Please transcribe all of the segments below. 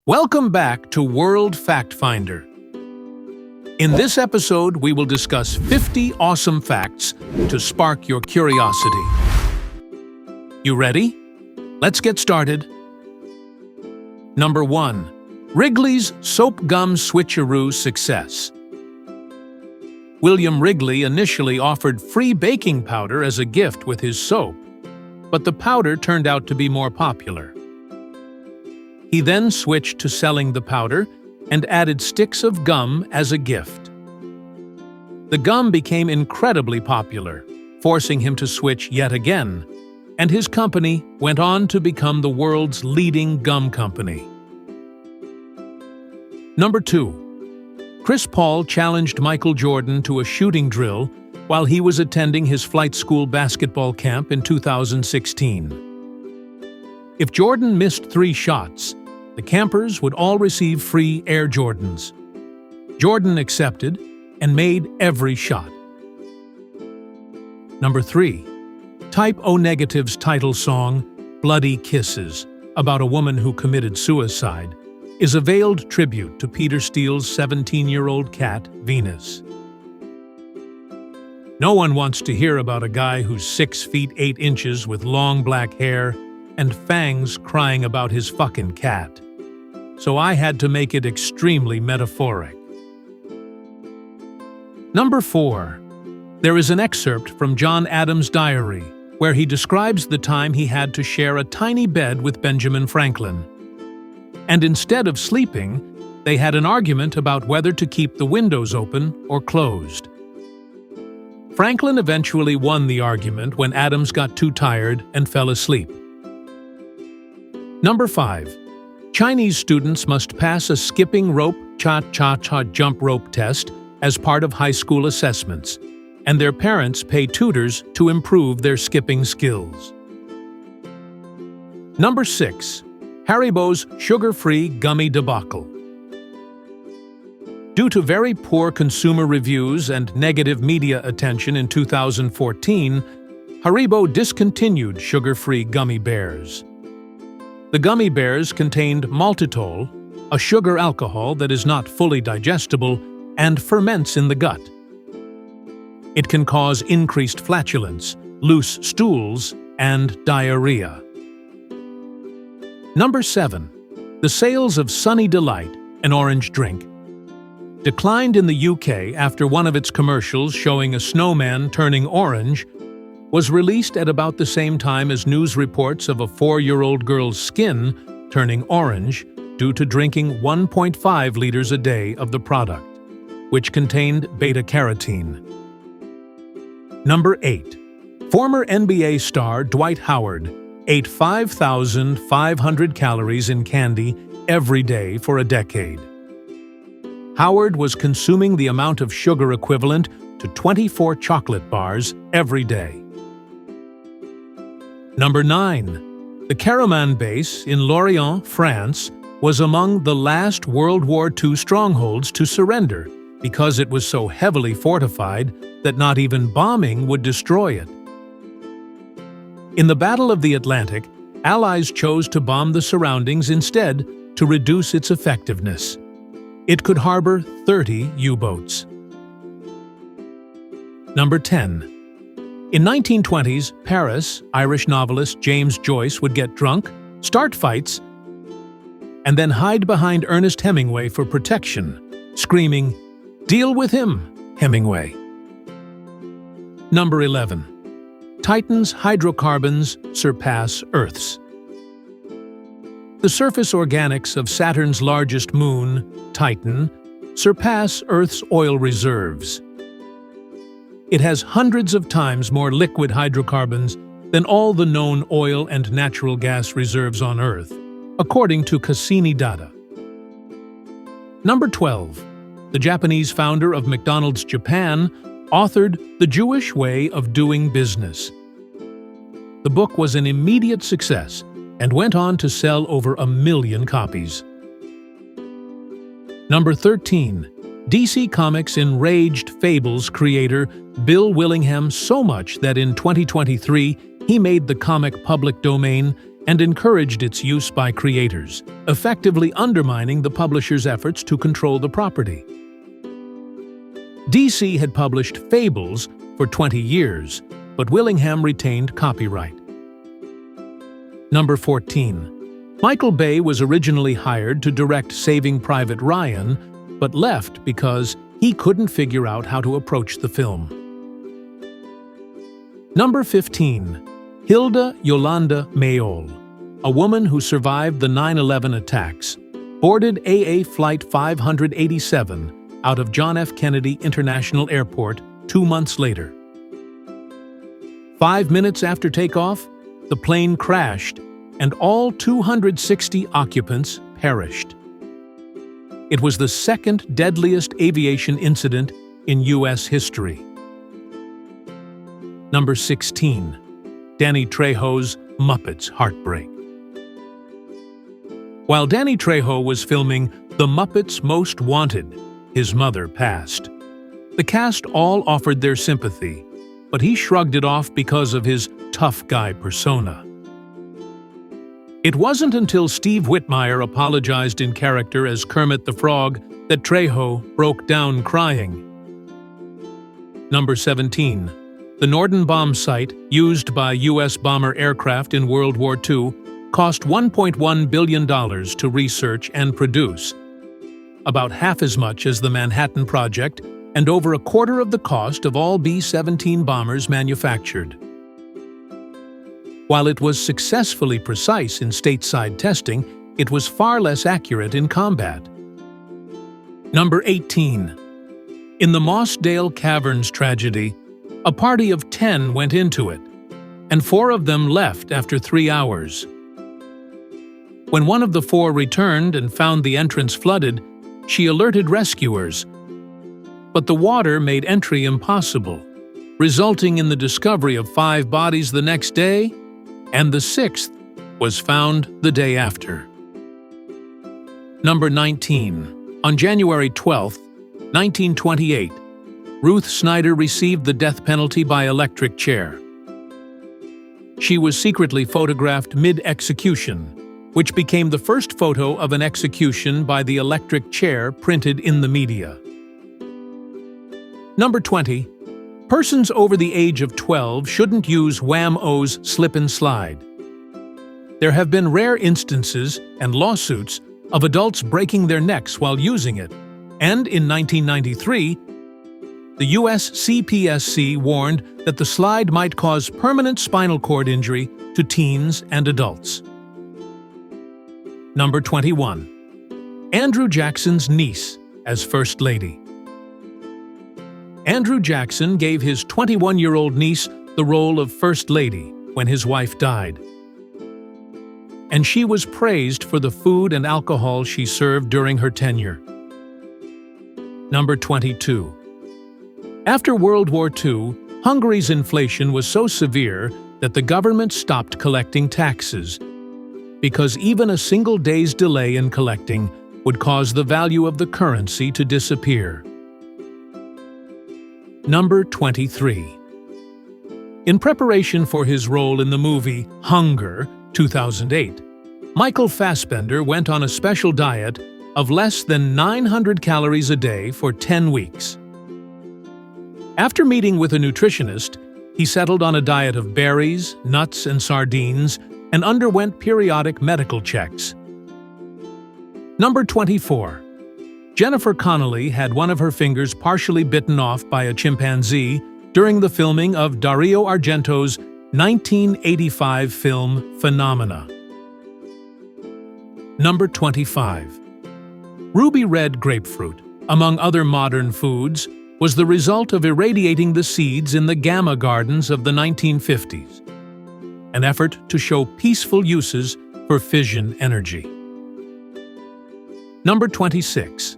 Welcome back to World Fact Finder. In this episode, we will discuss 50 awesome facts to spark your curiosity. You ready? Let's get started. Number 1. Wrigley's Soap Gum Switcheroo Success. William Wrigley initially offered free baking powder as a gift with his soap, but the powder turned out to be more popular. He then switched to selling the powder and added sticks of gum as a gift. The gum became incredibly popular, forcing him to switch yet again, and his company went on to become the world's leading gum company. Number 2. Chris Paul challenged Michael Jordan to a shooting drill while he was attending his flight school basketball camp in 2016. If Jordan missed 3 shots, the campers would all receive free Air Jordans. Jordan accepted and made every shot. Number 3. Type O Negative's title song, Bloody Kisses, about a woman who committed suicide, is a veiled tribute to Peter Steele's 17-year-old cat, Venus. No one wants to hear about a guy who's 6 feet 8 inches with long black hair and fangs crying about his fucking cat. So I had to make it extremely metaphoric. Number 4. There is an excerpt from John Adams' diary where he describes the time he had to share a tiny bed with Benjamin Franklin. And instead of sleeping, they had an argument about whether to keep the windows open or closed. Franklin eventually won the argument when Adams got too tired and fell asleep. Number 5. Chinese students must pass a skipping rope cha-cha-cha jump rope test as part of high school assessments, and their parents pay tutors to improve their skipping skills. Number 6. Haribo's sugar-free gummy debacle. Due to very poor consumer reviews and negative media attention in 2014, Haribo discontinued sugar-free gummy bears. The gummy bears contained maltitol, a sugar alcohol that is not fully digestible and ferments in the gut. It can cause increased flatulence, loose stools, and diarrhea. Number 7. The sales of Sunny Delight, an orange drink, declined in the UK after one of its commercials showing a snowman turning orange was released at about the same time as news reports of a 4-year-old girl's skin turning orange due to drinking 1.5 liters a day of the product, which contained beta-carotene. Number 8. Former NBA star Dwight Howard ate 5,500 calories in candy every day for a decade. Howard was consuming the amount of sugar equivalent to 24 chocolate bars every day. Number 9. The Karaman base in Lorient, France, was among the last World War II strongholds to surrender because it was so heavily fortified that not even bombing would destroy it. In the Battle of the Atlantic, Allies chose to bomb the surroundings instead to reduce its effectiveness. It could harbor 30 U-boats. Number 10. In 1920s Paris, Irish novelist James Joyce would get drunk, start fights, and then hide behind Ernest Hemingway for protection, screaming, "Deal with him, Hemingway." Number 11. Titan's hydrocarbons surpass Earth's. The surface organics of Saturn's largest moon, Titan, surpass Earth's oil reserves. It has hundreds of times more liquid hydrocarbons than all the known oil and natural gas reserves on Earth, according to Cassini data. Number 12. The Japanese founder of McDonald's Japan authored The Jewish Way of Doing Business. The book was an immediate success and went on to sell over 1 million copies. Number 13. DC Comics enraged Fables creator Bill Willingham so much that in 2023 he made the comic public domain and encouraged its use by creators, effectively undermining the publisher's efforts to control the property. DC had published Fables for 20 years, but Willingham retained copyright. Number 14. Michael Bay was originally hired to direct Saving Private Ryan, but left because he couldn't figure out how to approach the film. Number 15. Hilda Yolanda Mayol, a woman who survived the 9/11 attacks, boarded AA Flight 587 out of John F. Kennedy International Airport 2 months later. 5 minutes after takeoff, the plane crashed and all 260 occupants perished. It was the second deadliest aviation incident in U.S. history. Number 16. Danny Trejo's Muppets Heartbreak. While Danny Trejo was filming The Muppets Most Wanted, his mother passed. The cast all offered their sympathy, but he shrugged it off because of his tough guy persona. It wasn't until Steve Whitmire apologized in character as Kermit the Frog that Trejo broke down crying. Number 17. The Norden bomb site, used by U.S. bomber aircraft in World War II, cost $1.1 billion to research and produce, about half as much as the Manhattan Project and over a quarter of the cost of all B-17 bombers manufactured. While it was successfully precise in stateside testing, it was far less accurate in combat. Number 18. In the Mossdale Caverns tragedy, a party of 10 went into it, and 4 of them left after 3 hours. When one of the 4 returned and found the entrance flooded, she alerted rescuers, but the water made entry impossible, resulting in the discovery of 5 bodies the next day, and the 6th was found the day after. Number 19. On January 12, 1928, Ruth Snyder received the death penalty by electric chair. She was secretly photographed mid-execution, which became the first photo of an execution by the electric chair printed in the media. Number 20. Persons over the age of 12 shouldn't use Wham-O's slip and slide. There have been rare instances and lawsuits of adults breaking their necks while using it, and in 1993, the U.S. CPSC warned that the slide might cause permanent spinal cord injury to teens and adults. Number 21. Andrew Jackson's niece as First Lady. Andrew Jackson gave his 21-year-old niece the role of First Lady when his wife died. And she was praised for the food and alcohol she served during her tenure. Number 22. After World War II, Hungary's inflation was so severe that the government stopped collecting taxes, because even a single day's delay in collecting would cause the value of the currency to disappear. Number 23. In preparation for his role in the movie Hunger, 2008, Michael Fassbender went on a special diet of less than 900 calories a day for 10 weeks. After meeting with a nutritionist, he settled on a diet of berries, nuts, and sardines, and underwent periodic medical checks. Number 24. Jennifer Connelly had one of her fingers partially bitten off by a chimpanzee during the filming of Dario Argento's 1985 film Phenomena. Number 25. Ruby red grapefruit, among other modern foods, was the result of irradiating the seeds in the Gamma Gardens of the 1950s, an effort to show peaceful uses for fission energy. Number 26.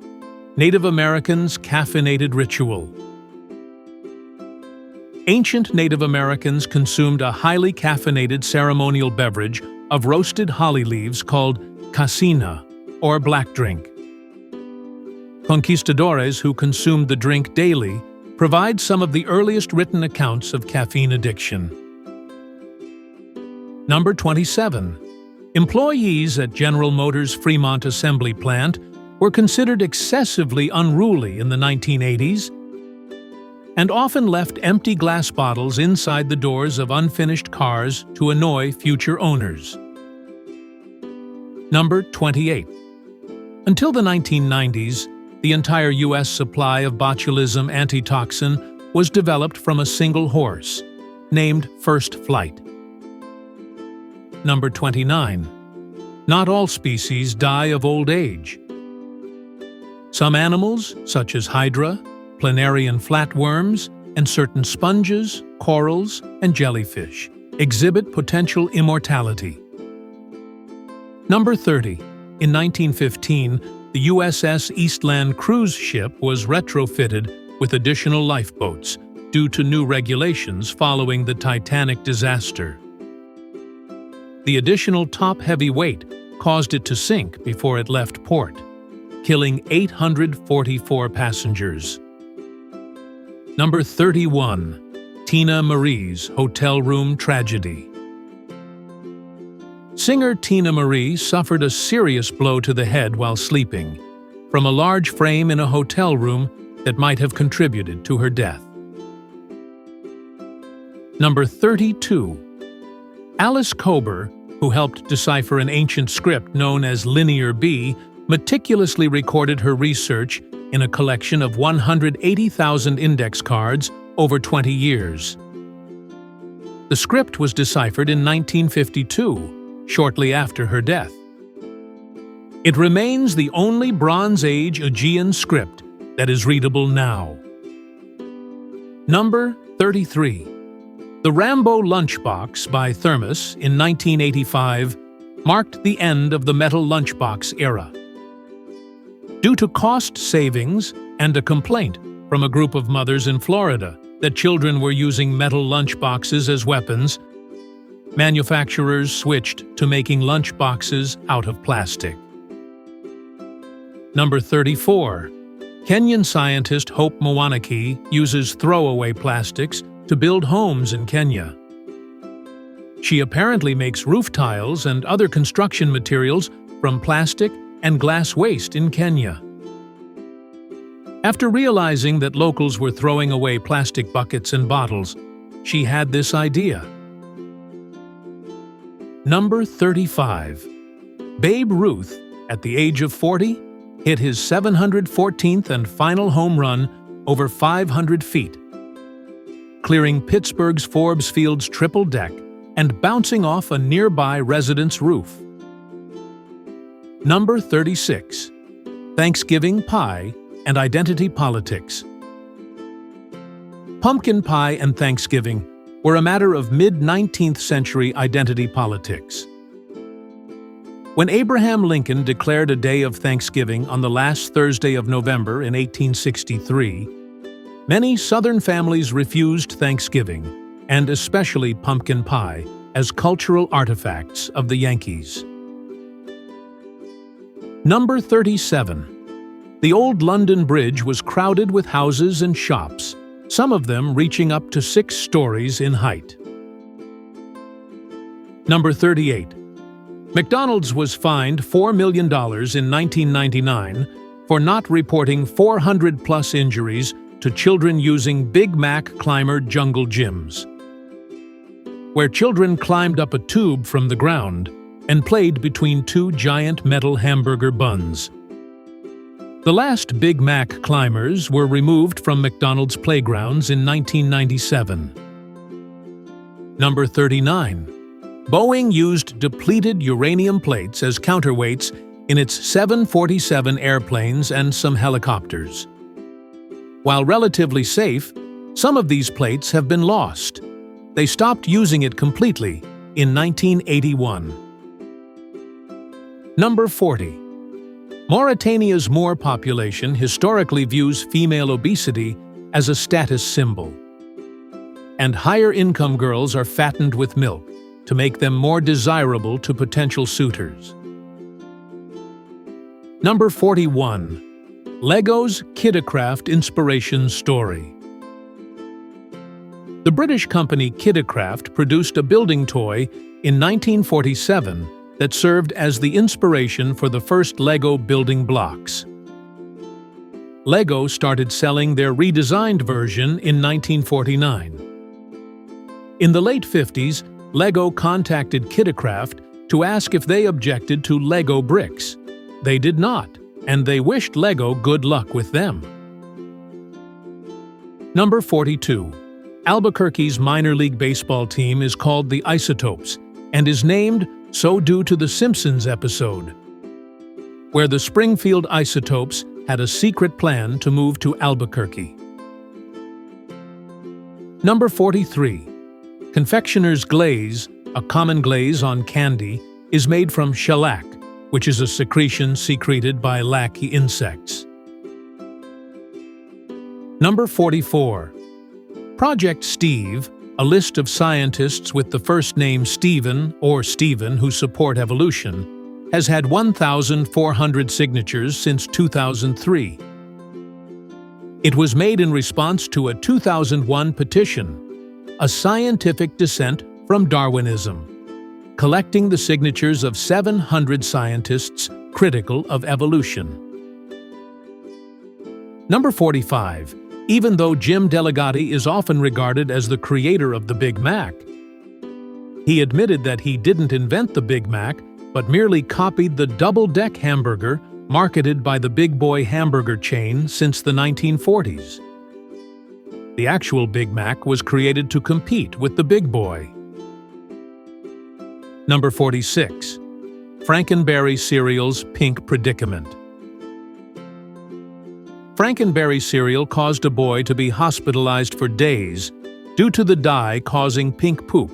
Native Americans' caffeinated ritual. Ancient Native Americans consumed a highly caffeinated ceremonial beverage of roasted holly leaves called casina, or black drink. Conquistadores who consumed the drink daily provide some of the earliest written accounts of caffeine addiction. Number 27. Employees at General Motors' Fremont assembly plant were considered excessively unruly in the 1980s and often left empty glass bottles inside the doors of unfinished cars to annoy future owners. Number 28. Until the 1990s, the entire U.S. supply of botulism antitoxin was developed from a single horse, named First Flight. Number 29. Not all species die of old age. Some animals, such as hydra, planarian flatworms, and certain sponges, corals, and jellyfish, exhibit potential immortality. Number 30. In 1915, the USS Eastland cruise ship was retrofitted with additional lifeboats due to new regulations following the Titanic disaster. The additional top-heavy weight caused it to sink before it left port, killing 844 passengers. Number 31. Tina Marie's hotel room tragedy. Singer Tina Marie suffered a serious blow to the head while sleeping from a large frame in a hotel room that might have contributed to her death. Number 32. Alice Kober, who helped decipher an ancient script known as Linear B, meticulously recorded her research in a collection of 180,000 index cards over 20 years. The script was deciphered in 1952, shortly after her death. It remains the only Bronze Age Aegean script that is readable now. Number 33. The Rambo Lunchbox by Thermos in 1985 marked the end of the metal lunchbox era. Due to cost savings and a complaint from a group of mothers in Florida that children were using metal lunchboxes as weapons, manufacturers switched to making lunchboxes out of plastic. Number 34. Kenyan scientist Hope Mwaniki uses throwaway plastics to build homes in Kenya. She apparently makes roof tiles and other construction materials from plastic and glass waste in Kenya. After realizing that locals were throwing away plastic buckets and bottles, she had this idea. Number 35. Babe Ruth, at the age of 40, hit his 714th and final home run over 500 feet, clearing Pittsburgh's Forbes Field's triple deck and bouncing off a nearby resident's roof. Number 36. Thanksgiving pie and identity politics. Pumpkin pie and Thanksgiving were a matter of mid-19th century identity politics. When Abraham Lincoln declared a day of Thanksgiving on the last Thursday of November in 1863, many Southern families refused Thanksgiving, and especially pumpkin pie, as cultural artifacts of the Yankees. Number 37. The old London Bridge was crowded with houses and shops, some of them reaching up to 6 stories in height. Number 38. McDonald's was fined $4 million in 1999 for not reporting 400-plus injuries to children using Big Mac Climber jungle gyms, where children climbed up a tube from the ground and played between 2 giant metal hamburger buns. The last Big Mac climbers were removed from McDonald's playgrounds in 1997. Number 39. Boeing used depleted uranium plates as counterweights in its 747 airplanes and some helicopters. While relatively safe, some of these plates have been lost. They stopped using it completely in 1981. Number 40. Mauritania's Moor population historically views female obesity as a status symbol, and higher-income girls are fattened with milk to make them more desirable to potential suitors. Number 41. Lego's Kiddicraft Inspiration Story. The British company Kiddicraft produced a building toy in 1947 that served as the inspiration for the first Lego building blocks. Lego started selling their redesigned version in 1949. In the late 50s, Lego contacted Kiddicraft to ask if they objected to Lego bricks. They did not, and they wished Lego good luck with them. Number 42. Albuquerque's minor league baseball team is called the Isotopes and is named so due to the Simpsons episode, where the Springfield Isotopes had a secret plan to move to Albuquerque. Number 43. Confectioner's glaze, a common glaze on candy, is made from shellac, which is a secretion secreted by lackey insects. Number 44. Project Steve, a list of scientists with the first name Stephen or Stephen who support evolution, has had 1,400 signatures since 2003. It was made in response to a 2001 petition, A Scientific Dissent from Darwinism, collecting the signatures of 700 scientists critical of evolution. Number 45. Even though Jim Delligatti is often regarded as the creator of the Big Mac, he admitted that he didn't invent the Big Mac, but merely copied the double-deck hamburger marketed by the Big Boy hamburger chain since the 1940s. The actual Big Mac was created to compete with the Big Boy. Number 46. Frankenberry cereal's pink predicament. Frankenberry cereal caused a boy to be hospitalized for days due to the dye causing pink poop,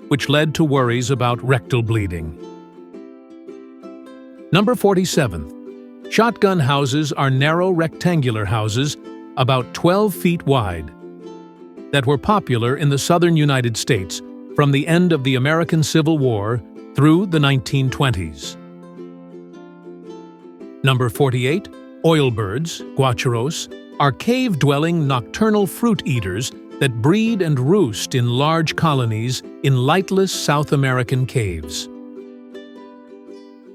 which led to worries about rectal bleeding. Number 47. Shotgun houses are narrow rectangular houses about 12 feet wide that were popular in the southern United States from the end of the American Civil War through the 1920s. Number 48. Oilbirds, guacharos, are cave-dwelling nocturnal fruit eaters that breed and roost in large colonies in lightless South American caves.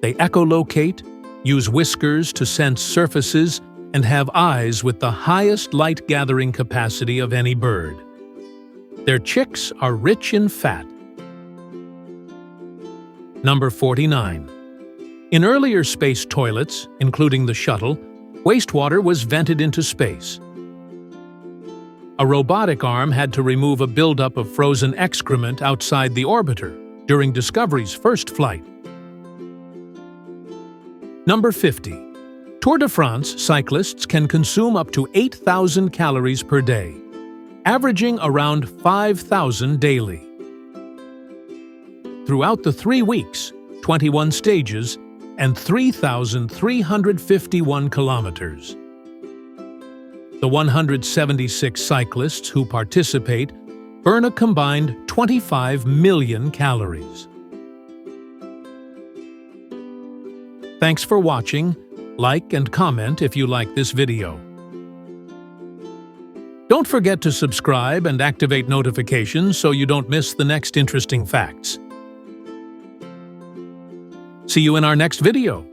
They echolocate, use whiskers to sense surfaces, and have eyes with the highest light-gathering capacity of any bird. Their chicks are rich in fat. Number 49. In earlier space toilets, including the shuttle, wastewater was vented into space. A robotic arm had to remove a buildup of frozen excrement outside the orbiter during Discovery's first flight. Number 50. Tour de France cyclists can consume up to 8,000 calories per day, averaging around 5,000 daily. Throughout the 3 weeks, 21 stages, and 3,351 kilometers. The 176 cyclists who participate burn a combined 25 million calories. Thanks for watching. Like and comment if you like this video. Don't forget to subscribe and activate notifications so you don't miss the next interesting facts. See you in our next video.